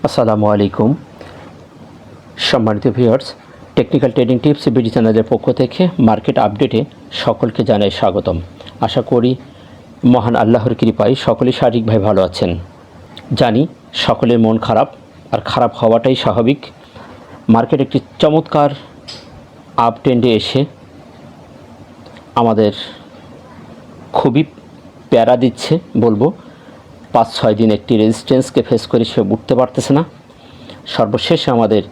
আসসালামু আলাইকুম সম্মানিত viewers, technical trading tips BD চ্যানেলের পক্ষ থেকে মার্কেট আপডেটে সকলকে জানাই স্বাগতম। আশা করি মহান আল্লাহর কৃপায় সকলেই শারীরিকভাবে ভালো আছেন। জানি সকলের মন খারাপ, আর খারাপ হওয়াটাই স্বাভাবিক। মার্কেট একটি চমৎকার আপ ট্রেন্ডে এসে আমাদের খুবই প্যারা দিচ্ছে বলবো। 5-6 দিন একটি রেজিস্ট্যান্সকে ফেস করে সে উঠতে পারতেছে না। সর্বশেষে আমাদের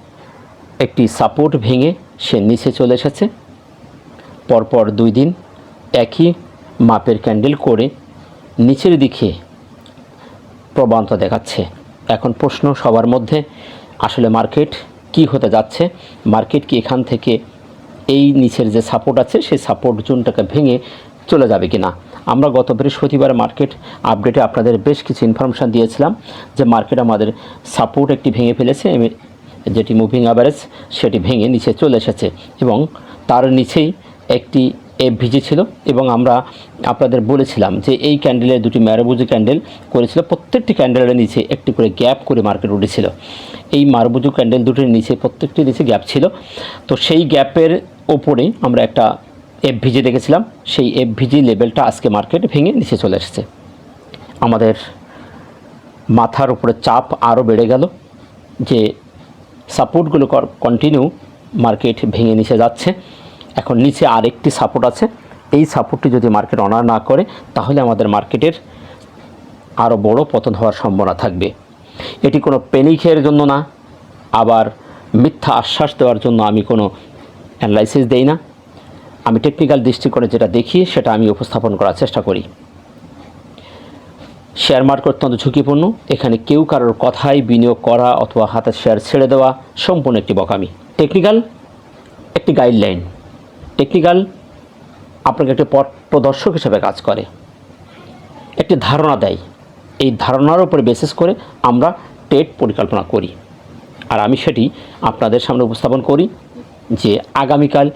একটি সাপোর্ট ভেঙে সে নিচে চলে এসেছে। পরপর 2 দিন একই মাপের ক্যান্ডেল করে নিচের দিকে প্রবণতা দেখাচ্ছে। এখন প্রশ্ন সবার মধ্যে, আসলে মার্কেট কি হতে যাচ্ছে? মার্কেট কি এখান থেকে এই নিচের যে সাপোর্ট আছে সেই সাপোর্ট জোনটাকে ভেঙে চলে যাবে কি না? আমরা গত বৃহস্পতিবার মার্কেট আপডেটে আপনাদের বেশ কিছু ইনফরমেশান দিয়েছিলাম যে মার্কেট আমাদের সাপোর্ট একটি ভেঙে ফেলেছে, যেটি মুভিং অ্যাভারেজ সেটি ভেঙে নিচে চলে এসেছে এবং তার নিচেই একটি এফভিজি ছিল। এবং আমরা আপনাদের বলেছিলাম যে এই ক্যান্ডেলের দুটি মারুবুজু ক্যান্ডেল করেছিল, প্রত্যেকটি ক্যান্ডেলের নিচে একটি করে গ্যাপ করে মার্কেট উঠেছিল। এই মারুবুজু ক্যান্ডেল দুটির নিচে প্রত্যেকটি নিচে গ্যাপ ছিল। তো সেই গ্যাপের ওপরে আমরা একটা এফভিজি দেখেছিলাম। সেই এফভিজি লেভেলটা আজকে মার্কেট ভেঙে নিচে চলে এসেছে। আমাদের মাথার উপরে চাপ আরও বেড়ে গেল যে সাপোর্টগুলো কন্টিনিউ মার্কেট ভেঙে নিচে যাচ্ছে। এখন নিচে আরেকটি সাপোর্ট আছে, এই সাপোর্টটি যদি মার্কেট অনার না করে তাহলে আমাদের মার্কেটের আরও বড় পতন হওয়ার সম্ভাবনা থাকবে। এটি কোনো প্যানিকের জন্য না, আবার মিথ্যা আশ্বাস দেওয়ার জন্য আমি কোনো অ্যানালাইসিস দেই না। আমি টেকনিক্যাল দৃষ্টিকোণে যেটা দেখি সেটা আমি উপস্থাপন করার চেষ্টা করি। শেয়ার মার্কেট অত্যন্ত ঝুঁকিপূর্ণ। এখানে কেউ কারোর কথায় বিনিয়োগ করা অথবা হাতের শেয়ার ছেড়ে দেওয়া সম্পূর্ণ একটি বোকামি। টেকনিক্যাল একটি গাইডলাইন, টেকনিক্যাল আপনাকে একটি পথ প্রদর্শক হিসেবে কাজ করে, একটি ধারণা দেয়। এই ধারণার উপরে বেসিস করে আমরা ট্রেড পরিকল্পনা করি, আর আমি সেটি আপনাদের সামনে উপস্থাপন করি যে আগামীকাল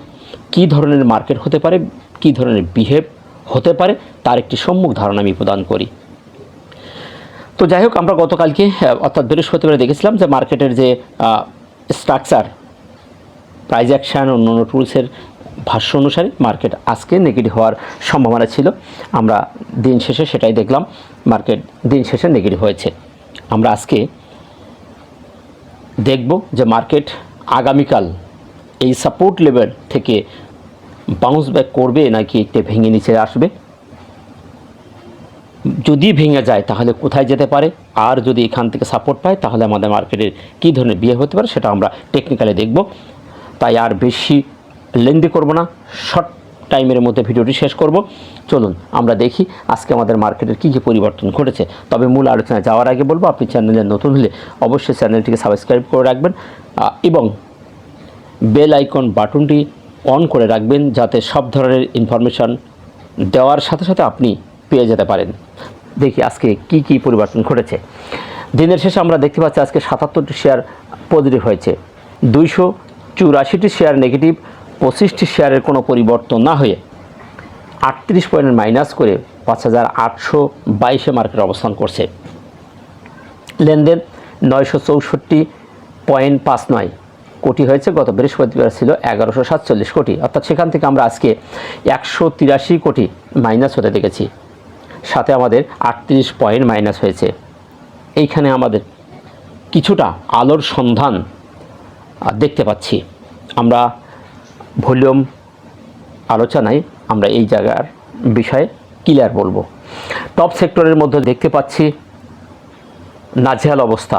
কী ধরনের মার্কেট হতে পারে, কী ধরনের বিহেভ হতে পারে তার একটি সম্মুখ ধারণা আমি প্রদান করি। তো যাই হোক, আমরা গতকালকে অর্থাৎ বৃহস্পতিবার দেখেছিলাম যে মার্কেটের যে স্ট্রাকচার, প্রাইস অ্যাকশান, অন্যান্য টুলসের ভাষ্য অনুসারে মার্কেট আজকে নেগেটিভ হওয়ার সম্ভাবনা ছিল। আমরা দিন শেষে সেটাই দেখলাম, মার্কেট দিন শেষে নেগেটিভ হয়েছে। আমরা আজকে দেখব যে মার্কেট আগামীকাল এই সাপোর্ট লেভেল থেকে বাউন্স ব্যাক করবে নাকি একটা ভেঙে নিচে আসবে। যদি ভেঙে যায় তাহলে কোথায় যেতে পারে, আর যদি এখান থেকে সাপোর্ট পায় তাহলে আমাদের মার্কেটের কী ধরনের বিহেভ হতে পারে সেটা আমরা টেকনিক্যালি দেখব। তাই আর বেশি লেন্দি করব না, শর্ট টাইমের মধ্যে ভিডিওটি শেষ করব। চলুন আমরা দেখি আজকে আমাদের মার্কেটের কী কী পরিবর্তন ঘটেছে। তবে মূল আলোচনায় যাওয়ার আগে বলবো, আপনি চ্যানেলে নতুন হলে অবশ্যই চ্যানেলটিকে সাবস্ক্রাইব করে রাখবেন এবং বেল আইকন বাটনটি অন করে রাখবেন, যাতে সব ধরনের ইনফরমেশান দেওয়ার সাথে সাথে আপনি পেয়ে যেতে পারেন। দেখি আজকে কি কি পরিবর্তন ঘটেছে। দিনের শেষে আমরা দেখতে পাচ্ছি আজকে 77টি শেয়ার পজিটিভ হয়েছে, 284টি শেয়ার নেগেটিভ, 25টি শেয়ারের কোনো পরিবর্তন না হয়ে 38 পয়েন্ট মাইনাস করে 5822 মার্কেট অবস্থান করছে। লেনদেন 964.59 কোটি হয়েছে, গত বৃহস্পতিবার ছিল 1147 কোটি, অর্থাৎ সেখান থেকে আমরা আজকে 183 কোটি মাইনাস হতে দেখেছি। সাথে আমাদের 38 পয়েন্ট মাইনাস হয়েছে। এইখানে আমাদের কিছুটা আলোর সন্ধান দেখতে পাচ্ছি। আমরা ভলিউম আলোচনায় আমরা এই জায়গার বিষয়ে ক্লিয়ার বলবো। টপ সেক্টরের মধ্যে দেখতে পাচ্ছি নাজেহাল অবস্থা,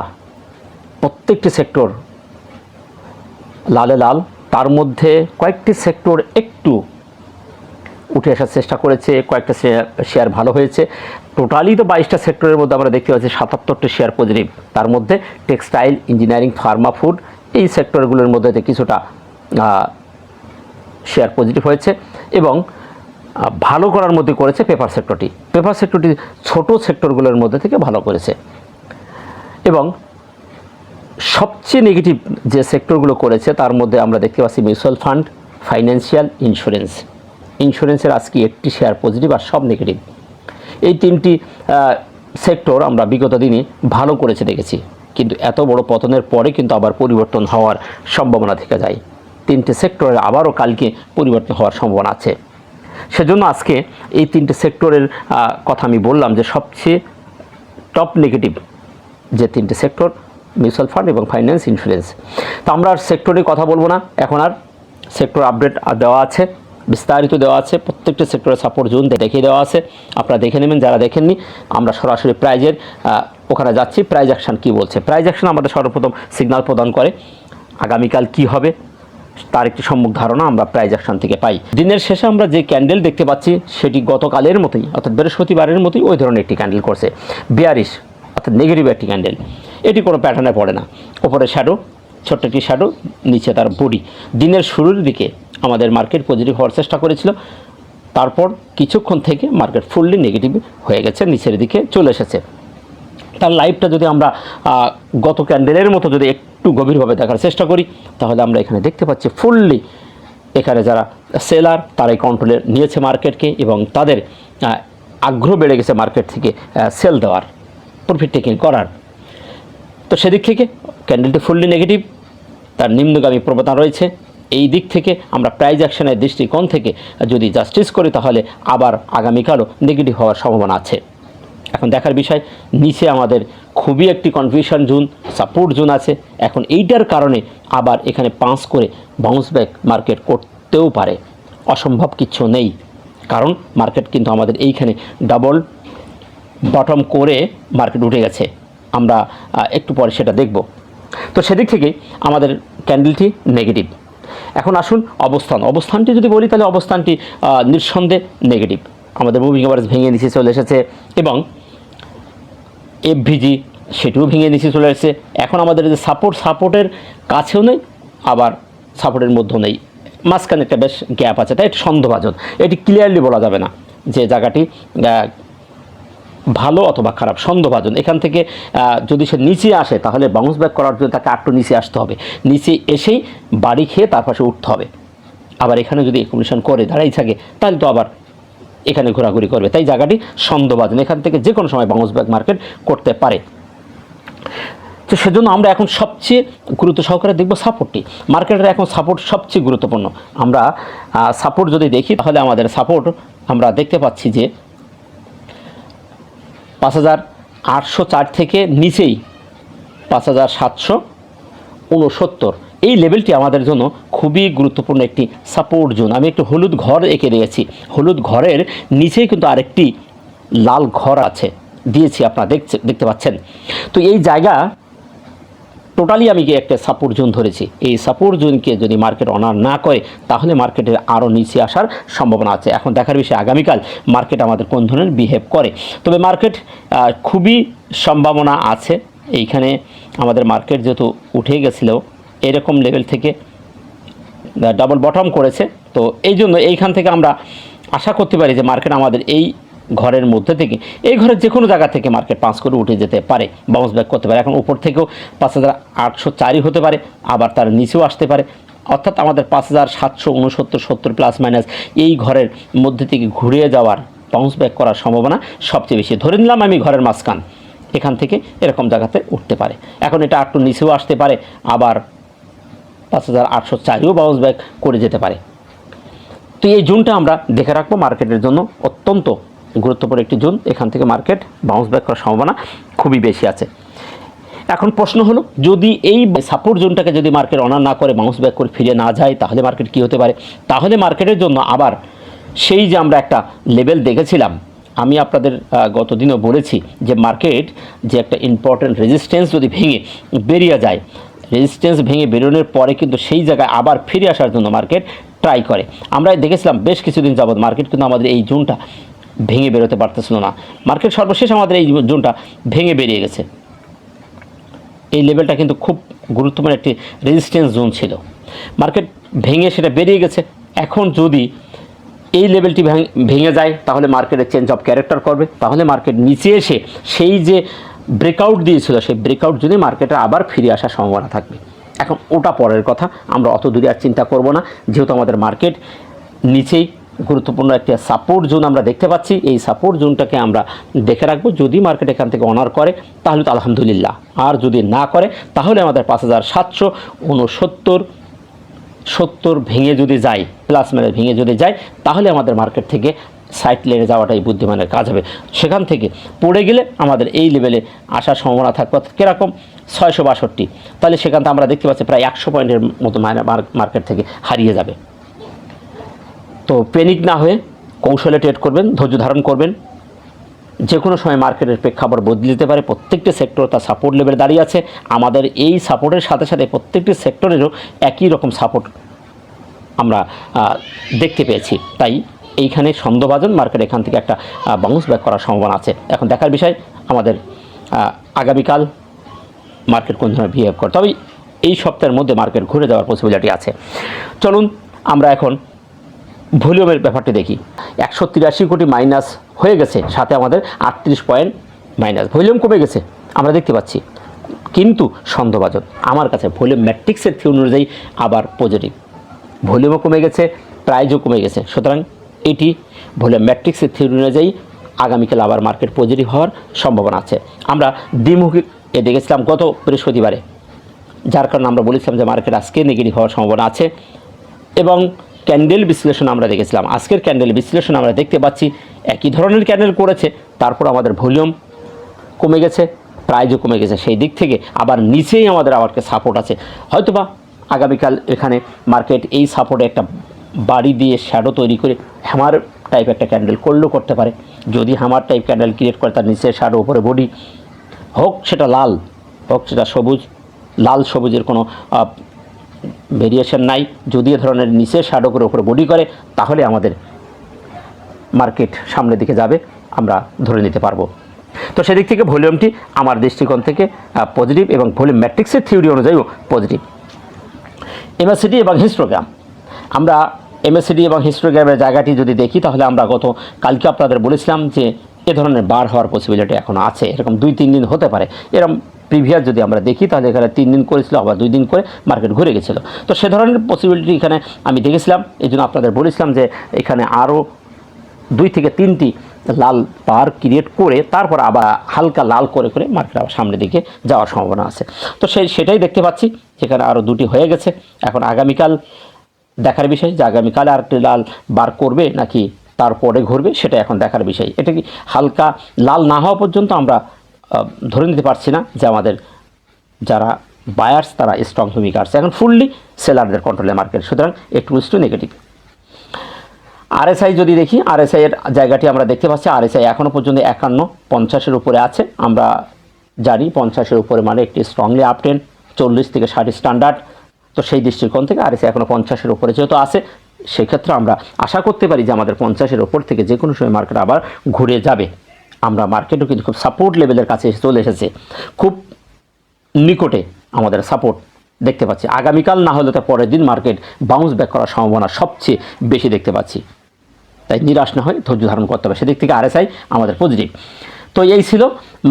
প্রত্যেকটি সেক্টর লালে লাল। তার মধ্যে কয়েকটি সেক্টর একটু উঠে আসার চেষ্টা করেছে, কয়েকটা শেয়ার ভালো হয়েছে। টোটালি তো 22টা সেক্টরের মধ্যে আমরা দেখতে পাচ্ছি 77টি শেয়ার পজিটিভ। তার মধ্যে টেক্সটাইল, ইঞ্জিনিয়ারিং, ফার্মা, ফুড এই সেক্টরগুলোর মধ্যে কিছুটা শেয়ার পজিটিভ হয়েছে এবং ভালো করার মধ্যে করেছে পেপার সেক্টরটি। পেপার সেক্টরটি ছোট সেক্টরগুলোর মধ্যে থেকে ভালো করেছে এবং সবচেয়ে নেগেটিভ যে সেক্টরগুলো করেছে তার মধ্যে আমরা দেখতে পাচ্ছি মিউচুয়াল ফান্ড, ফাইন্যান্সিয়াল, ইন্স্যুরেন্সের আজকে 8টি শেয়ার পজিটিভ আর সব নেগেটিভ। এই 3টি সেক্টর আমরা বিগত দিনে ভালো করেছে দেখেছি। কিন্তু এত বড় পতনের পরে কিন্তু আবার পরিবর্তন হওয়ার সম্ভাবনা থেকে যায়। 3টে সেক্টরের আবারও কালকে পরিবর্তন হওয়ার সম্ভাবনা আছে। সেজন্য আজকে এই 3টে সেক্টরের কথা আমি বললাম যে সবচেয়ে টপ নেগেটিভ যে 3টে সেক্টর মিউচুয়াল ফান্ড এবং ফাইন্যান্স, ইন্স্যুরেন্স। তো আমরা আর সেক্টরে কথা বলবো না, এখন আর সেক্টর আপডেট দেওয়া আছে, বিস্তারিত দেওয়া আছে, প্রত্যেকটা সেক্টরের সাপোর্ট জোন দেখিয়ে দেওয়া আছে, আপনারা দেখে নেবেন যারা দেখেননি। আমরা সরাসরি প্রাইজের ওখানে যাচ্ছি। প্রাইজ অ্যাকশন কী বলছে? প্রাইজ অ্যাকশন আমাদের সর্বপ্রথম সিগন্যাল প্রদান করে আগামীকাল কি হবে তার একটি সম্মুখ ধারণা আমরা প্রাইজ অ্যাকশন থেকে পাই। দিনের শেষে আমরা যে ক্যান্ডেল দেখতে পাচ্ছি সেটি গতকালের মতোই, অর্থাৎ বৃহস্পতিবারের মতোই ওই ধরনের একটি ক্যান্ডেল করছে, বিয়ারিশ অর্থাৎ নেগেটিভ একটি ক্যান্ডেল। এটি কোনো প্যাটার্নে পড়ে না, ওপরে শ্যাডো, ছোট্ট একটি শ্যাডো, নিচে তার বডি। দিনের শুরুর দিকে আমাদের মার্কেট পজিটিভ হওয়ার চেষ্টা করেছিল, তারপর কিছুক্ষণ থেকে মার্কেট ফুললি নেগেটিভ হয়ে গেছে, নিচের দিকে চলে এসেছে। তার লাইভটা যদি আমরা গত ক্যান্ডেলের মতো যদি একটু গভীরভাবে দেখার চেষ্টা করি তাহলে আমরা এখানে দেখতে পাচ্ছি ফুললি এখানে যারা সেলার তারাই কন্ট্রোলে নিয়েছে মার্কেটকে এবং তাদের আগ্রহ বেড়ে গেছে মার্কেট থেকে সেল দেওয়ার, প্রফিট টেকিং করার। তো সেদিক থেকে ক্যান্ডেলটি ফুললি নেগেটিভ, তার নিম্নগামী প্রবণতা রয়েছে। এই দিক থেকে আমরা প্রাইজ অ্যাকশনের দৃষ্টিকোণ থেকে যদি জাস্টিস করি তাহলে আবার আগামীকালও নেগেটিভ হওয়ার সম্ভাবনা আছে। এখন দেখার বিষয়, নিচে আমাদের খুবই একটি কনফিউশন জোন, সাপোর্ট জোন আছে। এখন এইটার কারণে আবার এখানে পাঁচ করে বাউন্স ব্যাক মার্কেট করতেও পারে, অসম্ভব কিছু নেই। কারণ মার্কেট কিন্তু আমাদের এইখানে ডাবল বটম করে মার্কেট উঠে গেছে, আমরা একটু পরে সেটা দেখব। তো সেদিক থেকে আমাদের ক্যান্ডেলটি নেগেটিভ। এখন আসুন অবস্থানটি যদি বলি তাহলে অবস্থানটি নিঃসন্দেহে নেগেটিভ। আমাদের মুভিং অ্যাভারেজ ভেঙে নিচে চলে এসেছে এবং এফভিজি সেটিও ভেঙে নিচে চলে এসেছে। এখন আমাদের যে সাপোর্টের কাছেও নেই, আবার সাপোর্টের মধ্যেও নেই, মাঝখানে একটা বেশ গ্যাপ আছে, তাই একটু সন্দেহভাজন। এটি ক্লিয়ারলি বলা যাবে না যে জায়গাটি ভালো অথবা খারাপ, সন্দেহভাজন। এখান থেকে যদি সে নিচে আসে তাহলে বাউন্স ব্যাক করার জন্য তাকে আটটু নিচে আসতে হবে, নিচে এসেই বাড়ি খেয়ে তার পাশে উঠতে হবে। আবার এখানে যদি অ্যাকুমুলেশন করে দাঁড়াই থাকে তাহলে তো আবার এখানে ঘোরাঘুরি করবে, তাই জায়গাটি সন্দেহভাজন। এখান থেকে যে কোনো সময় বাউন্স ব্যাক মার্কেট করতে পারে। তো সেজন্য আমরা এখন সবচেয়ে গুরুত্ব সহকারে দেখব সাপোর্টটি। মার্কেটের এখন সাপোর্ট সবচেয়ে গুরুত্বপূর্ণ। আমরা সাপোর্ট যদি দেখি তাহলে আমাদের সাপোর্ট আমরা দেখতে পাচ্ছি যে 5,804 থেকে নিচেই 5,769 এই লেভেলটি আমাদের জন্য খুবই গুরুত্বপূর্ণ একটি সাপোর্ট জোন। আমি একটু হলুদ ঘর এঁকে দিয়েছি, হলুদ ঘরের নিচেই কিন্তু আরেকটি লাল ঘর আছে দিয়েছি, আপনারা দেখতে পাচ্ছেন। তো এই জায়গা টোটালি আমি একটা সাপোর্ট জোন ধরেছি। এই সাপোর্ট জোনকে যদি মার্কেট অনার না করে তাহলে মার্কেটের আরও নিচে আসার সম্ভাবনা আছে। এখন দেখার বিষয় আগামীকাল মার্কেট আমাদের কোন ধরনের বিহেভ করে। তবে মার্কেট খুবই সম্ভাবনা আছে। এইখানে আমাদের মার্কেট যেহেতু উঠে গেছিলো এরকম লেভেল থেকে ডাবল বটম করেছে, তো এই জন্য এইখান থেকে আমরা আশা করতে পারি যে মার্কেট আমাদের এই ঘরের মধ্যে থেকে, এই ঘরের যে কোনো জায়গা থেকে মার্কেট 5 করে উঠে যেতে পারে, বাউন্স ব্যাক করতে পারে। এখন উপর থেকেও 5,804 হতে পারে, আবার তার নিচেও আসতে পারে। অর্থাৎ আমাদের 5,769 প্লাস মাইনাস এই ঘরের মধ্যে থেকে ঘুরিয়ে যাওয়ার, বাউন্স ব্যাক করার সম্ভাবনা সবচেয়ে বেশি। ধরে নিলাম আমি ঘরের মাঝখান, এখান থেকে এরকম জায়গাতে উঠতে পারে। এখন এটা একটু নিচেও আসতে পারে, আবার 5,804ও বাউন্স ব্যাক করে যেতে পারে। তো এই জোনটা আমরা দেখে রাখবো, মার্কেটের জন্য অত্যন্ত গুরুত্বপূর্ণ একটি জোন। এখান থেকে মার্কেট বাউন্স ব্যাক করার সম্ভাবনা খুবই বেশি আছে। এখন প্রশ্ন হলো, যদি এই সাপোর্ট জোনটাকে যদি মার্কেট অনার না করে, বাউন্স ব্যাক করে ফিরে না যায় তাহলে মার্কেট কী হতে পারে? তাহলে মার্কেটের জন্য আবার সেই যে আমরা একটা লেভেল দেখেছিলাম, আমি আপনাদের গত দিনও বলেছি যে মার্কেট যে একটা ইম্পর্টেন্ট রেজিস্ট্যান্স যদি ভেঙে বেরিয়ে যায়, রেজিস্ট্যান্স ভেঙে বেরোনোর পরে কিন্তু সেই জায়গায় আবার ফিরে আসার জন্য মার্কেট ট্রাই করে। আমরা দেখেছিলাম বেশ কিছুদিন যাবৎ মার্কেট কিন্তু আমাদের এই জোনটা ভেঙে বেরোতে পারতেছিল না। মার্কেট সর্বশেষ আমাদের এই জোনটা ভেঙে বেরিয়ে গেছে। এই লেভেলটা কিন্তু খুব গুরুত্বপূর্ণ একটি রেজিস্ট্যান্স জোন ছিল, মার্কেট ভেঙে সেটা বেরিয়ে গেছে। এখন যদি এই লেভেলটি ভেঙে যায় তাহলে মার্কেটের চেঞ্জ অফ ক্যারেক্টার করবে, তাহলে মার্কেট নিচে এসে সেই যে ব্রেকআউট দিয়েছিল সেই ব্রেকআউট যদি মার্কেটে আবার ফিরে আসার সম্ভাবনা থাকবে। এখন ওটা পরের কথা, আমরা অত দূরে আর চিন্তা করব না, যেহেতু আমাদের মার্কেট নিচেই গুরুত্বপূর্ণ একটা সাপোর্ট জোন আমরা দেখতে পাচ্ছি। এই সাপোর্ট জোনটাকে আমরা দেখে রাখবো। যদি মার্কেট এখান থেকে অনার করে তাহলে তো আলহামদুলিল্লাহ, আর যদি না করে তাহলে আমাদের 5769 ভেঙে যদি যায়, প্লাস মাইনাস ভেঙে যদি যায়, তাহলে আমাদের মার্কেট থেকে সাইড লেনে যাওয়াটাই বুদ্ধিমানের কাজ হবে। সেখান থেকে পড়ে গেলে আমাদের এই লেভেলে আসার সম্ভাবনা থাকবে কীরকম 662, তাহলে সেখান থেকে আমরা দেখতে পাচ্ছি প্রায় 100 পয়েন্টের মতো মার্কেট থেকে হারিয়ে যাবে। তো প্যানিক না হয়ে কৌশলে ট্রেড করবেন, ধৈর্য ধারণ করবেন। যে কোনো সময় মার্কেটের প্রেক্ষাপট বদলে যেতে পারে। প্রত্যেকটি সেক্টর তার সাপোর্ট লেভেলে দাঁড়িয়ে আছে। আমাদের এই সাপোর্টের সাথে সাথে প্রত্যেকটি সেক্টরেরও একই রকম সাপোর্ট আমরা দেখতে পেয়েছি। তাই এইখানে সন্দেহভাজন মার্কেট এখান থেকে একটা বাউন্স ব্যাক করার সম্ভাবনা আছে। এখন দেখার বিষয় আমাদের আগামীকাল মার্কেট কোন ধরনের বিহেভ করে। তবে এই সপ্তাহের মধ্যে মার্কেট ঘুরে যাওয়ার পসিবিলিটি আছে। চলুন আমরা এখন ভলিউমের ব্যাপারটি দেখি। 183 কোটি মাইনাস হয়ে গেছে, সাথে আমাদের 38 পয়েন্ট মাইনাস, ভলিউম কমে গেছে আমরা দেখতে পাচ্ছি। কিন্তু সন্দেহভাজন আমার কাছে ভলিউম ম্যাট্রিক্সের থিওরি অনুযায়ী আবার পজিটিভ, ভলিউমও কমে গেছে, প্রাইজও কমে গেছে। সুতরাং এটি ভলিউম ম্যাট্রিক্সের থিওরি অনুযায়ী আগামীকাল আবার মার্কেট পজিটিভ হওয়ার সম্ভাবনা আছে। আমরা দ্বিমুখী দেখেছিলাম গত বৃহস্পতিবারে, যার কারণে আমরা বলেছিলাম যে মার্কেট আজকে নেগেটিভ হওয়ার সম্ভাবনা আছে। এবং ক্যান্ডেল বিশ্লেষণ আমরা দেখেছিলাম। আজকের ক্যান্ডেল বিশ্লেষণ আমরা দেখতে পাচ্ছি একই ধরনের ক্যান্ডেল করেছে, তারপর আমাদের ভলিউম কমে গেছে, প্রাইজও কমে গেছে। সেই দিক থেকে আবার নিচেই আমাদের আবার সাপোর্ট আছে। হয়তোবা আগামীকাল এখানে মার্কেট এই সাপোর্টে একটা বাড়ি দিয়ে শ্যাডো তৈরি করে হ্যামার টাইপ একটা ক্যান্ডেল করলেও করতে পারে। যদি হ্যামার টাইপ ক্যান্ডেল ক্রিয়েট করে, তার নিচে শ্যাডো উপরে বডি, হোক সেটা লাল, হোক সেটা সবুজ, লাল সবুজের কোনো ভেরিয়েশন নাই। যদি এ ধরনের নিচে শ্যাডো করে উপরে বডি করে, তাহলে আমাদের মার্কেট সামনের দিকে যাবে, আমরা ধরে নিতে পারবো। তো সেদিক থেকে ভলিউমটি আমার দৃষ্টিকোণ থেকে পজিটিভ, এবং ভলিউম ম্যাট্রিক্সের থিওরি অনুযায়ীও পজিটিভ। এমএসিডি এবং হিস্টোগ্রাম, আমরা এমএসিডি এবং হিস্টোগ্রামের জায়গাটি যদি দেখি, তাহলে আমরা কালকে আপনাদের বলেছিলাম যে এ ধরনের বার হওয়ার পসিবিলিটি এখনও আছে। এরকম 2-3 দিন হতে পারে। এরকম প্রিভিয়াস যদি আমরা দেখি, তাহলে এখানে 3 দিন করেছিল, আবার 2 দিন করে মার্কেট ঘুরে গেছিলো। তো সে ধরনের পসিবিলিটি এখানে আমি দেখেছিলাম। এই জন্য আপনাদের বলেছিলাম যে এখানে আরও 2 থেকে 3টি লাল বার ক্রিয়েট করে তারপর আবার হালকা লাল করে করে মার্কেট আবার সামনের দিকে যাওয়ার সম্ভাবনা আছে। তো সেটাই দেখতে পাচ্ছি, সেখানে আরও 2টি হয়ে গেছে। এখন আগামীকাল দেখার বিষয় যে আগামীকাল আরেকটি লাল বার করবে নাকি তারপরে ঘুরবে, সেটা এখন দেখার বিষয়। এটা কি হালকা লাল না হওয়া পর্যন্ত আমরা ধরে নিতে পারছি না যে আমাদের যারা বায়ার্স তারা স্ট্রং ভূমিকা আছে। এখন ফুললি সেলারদের কন্ট্রোলে মার্কেট, সুতরাং একটু টু নেগেটিভ। আরএসআই যদি দেখি, আরএসআই এর জায়গাটি আমরা দেখতে পাচ্ছি, আরএসআই এখনও পর্যন্ত 51-50-এর উপরে আছে। আমরা জানি 50-এর উপরে মানে একটি স্ট্রংলি আপ ট্রেন্ড, 40 থেকে 60 স্ট্যান্ডার্ড। তো সেই দৃষ্টিকোণ থেকে আরএসআই এখনও 50-এর উপরে যেহেতু আছে, সেক্ষেত্রে আমরা আশা করতে পারি যে আমাদের 50-এর উপর থেকে যে কোনো সময় মার্কেট আবার ঘুরে যাবে। আমরা মার্কেটও কিন্তু খুব সাপোর্ট লেভেলের কাছে চলে এসেছে, খুব নিকটে আমাদের সাপোর্ট দেখতে পাচ্ছি। আগামীকাল না হলে তো পরের দিন মার্কেট বাউন্স ব্যাক করার সম্ভাবনা সবচেয়ে বেশি দেখতে পাচ্ছি। তাই নিরাশ না হয় ধৈর্য ধারণ করতে হবে। সেদিক থেকে আরএসআই আমাদের পজিটিভ। তো এই ছিল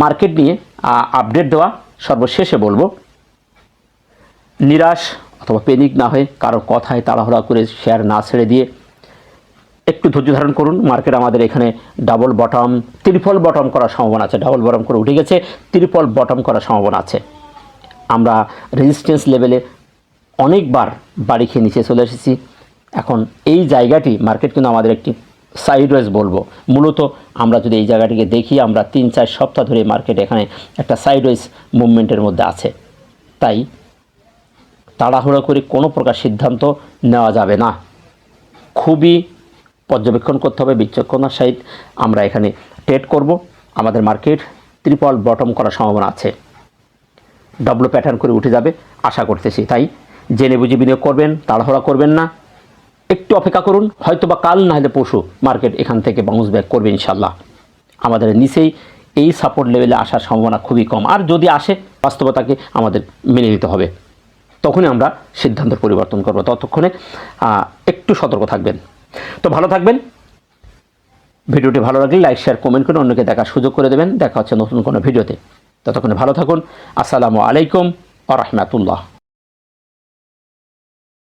মার্কেট নিয়ে আপডেট দেওয়া। সর্বশেষে বলবো, নিরাশ অথবা প্যানিক না হয়ে কারো কথায় তাড়াহুড়া করে শেয়ার না ছেড়ে দিয়ে একটু ধৈর্য ধারণ করুন। মার্কেট আমাদের এখানে ডাবল বটম, ট্রিপল বটম করার সম্ভাবনা আছে। ডাবল বটম করে উঠে গেছে, ট্রিপল বটম করার সম্ভাবনা আছে। আমরা রেজিস্ট্যান্স লেভেলে অনেকবার বাড়ি খেয়ে নিচে চলে এসেছি। এখন এই জায়গাটি মার্কেট কিন্তু আমাদের একটি সাইডওয়েজ বলবো। মূলত আমরা যদি এই জায়গাটিকে দেখি, আমরা 3-4 সপ্তাহ ধরে মার্কেট এখানে একটা সাইডওয়েজ মুভমেন্টের মধ্যে আছে। তাই তাড়াহুড়ো করে কোনো প্রকার সিদ্ধান্ত নেওয়া যাবে না, খুবই পর্যবেক্ষণ করতে হবে, বিচক্ষণতার সহিত আমরা এখানে ট্রেড করব। আমাদের মার্কেট ট্রিপল বটম করার সম্ভাবনা আছে, ডাবল প্যাটার্ন করে উঠে যাবে আশা করতেছি। তাই জেনে বুঝে বিনিয়োগ করবেন, তাড়াহুড়া করবেন না, একটু অপেক্ষা করুন। হয়তো বা কাল না হলে পরশু মার্কেট এখান থেকে বাউন্স ব্যাক করবে ইনশাল্লাহ। আমাদের নিচেই এই সাপোর্ট লেভেলে আসার সম্ভাবনা খুবই কম। আর যদি আসে, বাস্তবতাকে আমাদের মেনে নিতে হবে, তখনই আমরা সিদ্ধান্তের পরিবর্তন করব। ততক্ষণে একটু সতর্ক থাকবেন। তো ভালো থাকবেন। ভিডিওটি ভালো লাগলে লাইক, শেয়ার, কমেন্ট করে অন্যকে দেখার সুযোগ করে দেবেন। দেখা হচ্ছে নতুন কোনো ভিডিওতে। ততক্ষণে ভালো থাকুন। আসসালামু আলাইকুম ওয়া রাহমাতুল্লাহ।